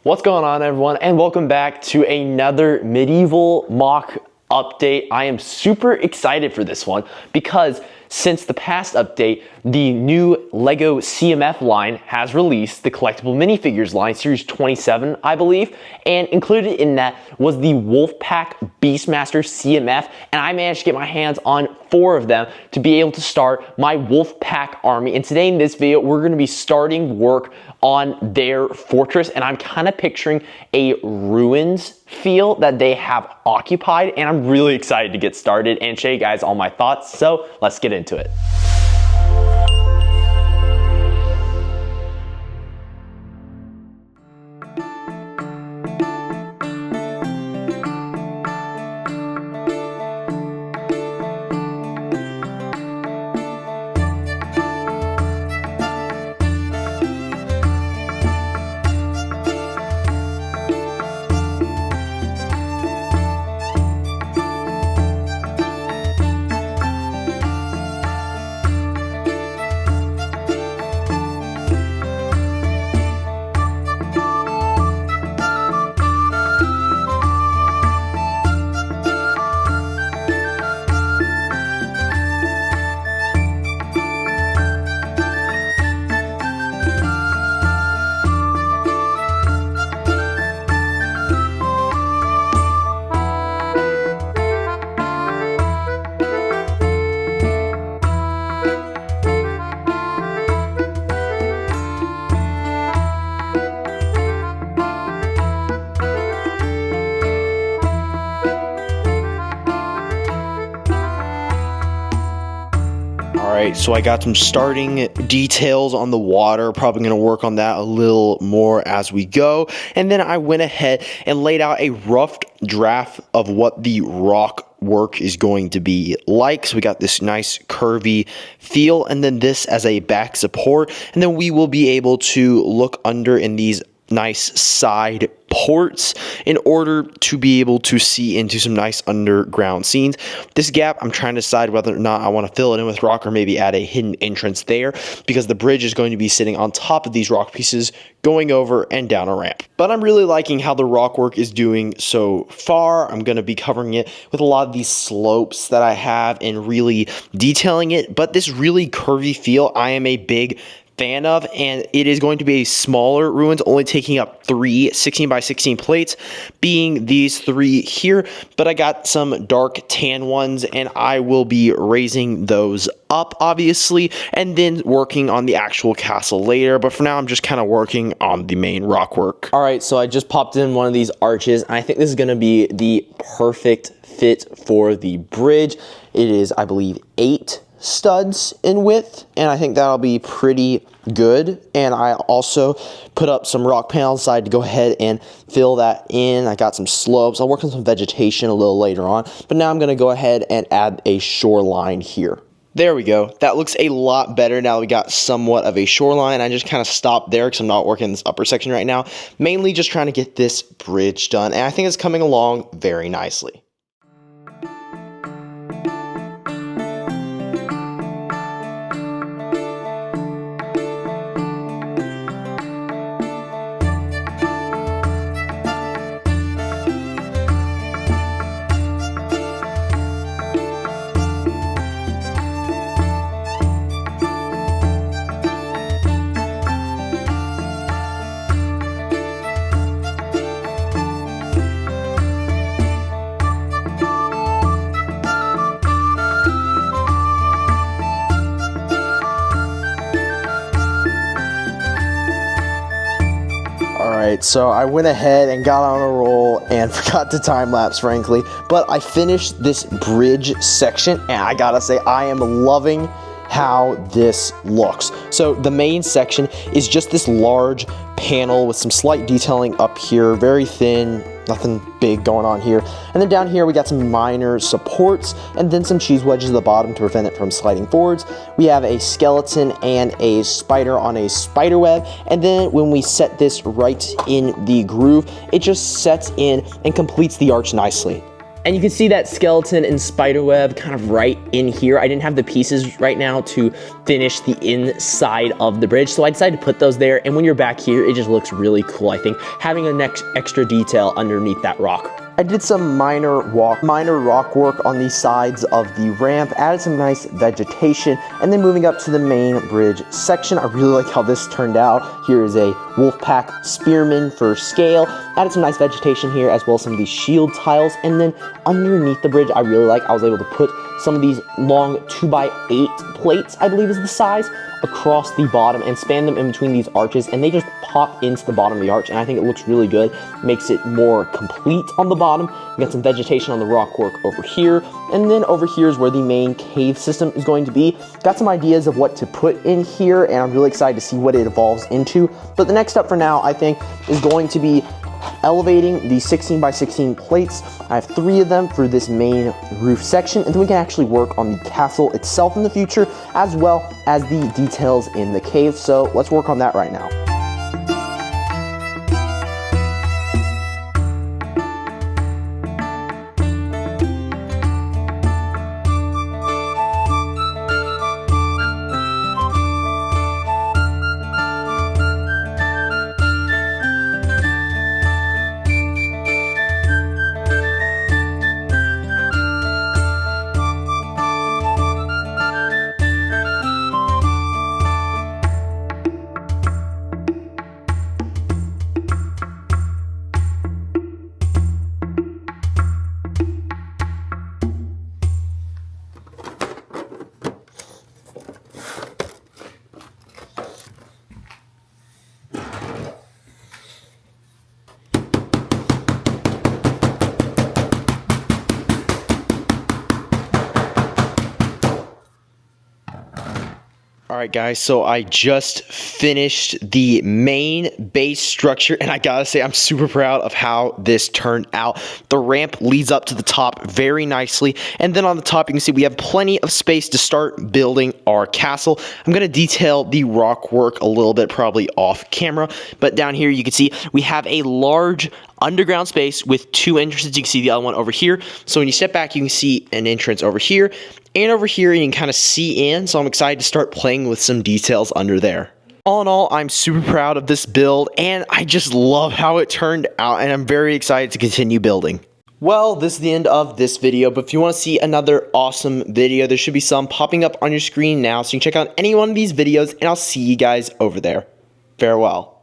What's going on, everyone, and welcome back to another medieval MOC update. I am super excited for this one because since the past update, the new LEGO CMF line has released, the collectible minifigures line, series 27, I believe, and included in that was the Wolfpack Beastmaster CMF, and I managed to get my hands on 4 of them to be able to start my Wolfpack army. And today in this video, we're going to be starting work on their fortress, and I'm kind of picturing a ruins feel that they have occupied, and I'm really excited to get started and show you guys all my thoughts. So let's get into it. Alright, so I got some starting details on the water, probably going to work on that a little more as we go, and then I went ahead and laid out a rough draft of what the Rockwork is going to be like. So we got this nice curvy feel, and then this as a back support, and then we will be able to look under in these nice side ports in order to be able to see into some nice underground scenes. This gap, I'm trying to decide whether or not I want to fill it in with rock or maybe add a hidden entrance there, because the bridge is going to be sitting on top of these rock pieces going over and down a ramp. But I'm really liking how the Rockwork is doing so far. I'm going to be covering it with a lot of these slopes that I have and really detailing it, but this really curvy feel I am a big fan of, and it is going to be a smaller ruins, only taking up 3 16 by 16 plates, being these 3 here, but I got some dark tan ones and I will be raising those up obviously and then working on the actual castle later, but for now I'm just kind of working on the main Rockwork. Alright, so I just popped in one of these arches and I think this is going to be the perfect fit for the bridge. It is, I believe, 8 studs in width, and I think that'll be pretty good. And I also put up some rock panels side to go ahead and fill that in. I got some slopes. I'll work on some vegetation a little later on, but now I'm going to go ahead and add a shoreline here. There we go. That looks a lot better now. We got somewhat of a shoreline. I just kind of stopped there because I'm not working this upper section right now, mainly just trying to get this bridge done, and I think it's coming along very nicely. Alright, so I went ahead and got on a roll and forgot to time lapse, frankly, but I finished this bridge section and I gotta say I am loving how this looks. So the main section is just this large panel with some slight detailing up here, very thin, nothing big going on here. And then down here we got some minor supports and then some cheese wedges at the bottom to prevent it from sliding forwards. We have a skeleton and a spider on a spider web, and then when we set this right in the groove, it just sets in and completes the arch nicely. And you can see that skeleton and spiderweb kind of right in here. I didn't have the pieces right now to finish the inside of the bridge, so I decided to put those there. And when you're back here, it just looks really cool, I think, having an extra detail underneath that rock. I did some minor rock work on the sides of the ramp, added some nice vegetation, and then moving up to the main bridge section. I really like how this turned out. Here is a Wolfpack spearman for scale. Added some nice vegetation here, as well as some of these shield tiles, and then underneath the bridge, I was able to put some of these long 2x8 plates, I believe is the size, across the bottom and span them in between these arches, and they just pop into the bottom of the arch, and I think it looks really good. Makes it more complete on the bottom. We got some vegetation on the rockwork over here, and then over here is where the main cave system is going to be. Got some ideas of what to put in here, and I'm really excited to see what it evolves into. But the next step for now, I think, is going to be elevating the 16 by 16 plates. I have 3 of them for this main roof section, and then we can actually work on the castle itself in the future, as well as the details in the cave. So let's work on that right now. Alright guys, so I just finished the main base structure, and I gotta say I'm super proud of how this turned out. The ramp leads up to the top very nicely, and then on the top you can see we have plenty of space to start building our castle. I'm gonna detail the rock work a little bit, probably off camera, but down here you can see we have a large underground space with 2 entrances. You can see the other one over here. So when you step back, you can see an entrance over here, and over here you can kind of see in. So I'm excited to start playing with some details under there. All in all, I'm super proud of this build, and I just love how it turned out, and I'm very excited to continue building. Well, this is the end of this video, but if you want to see another awesome video, there should be some popping up on your screen now, so you can check out any one of these videos, and I'll see you guys over there. Farewell.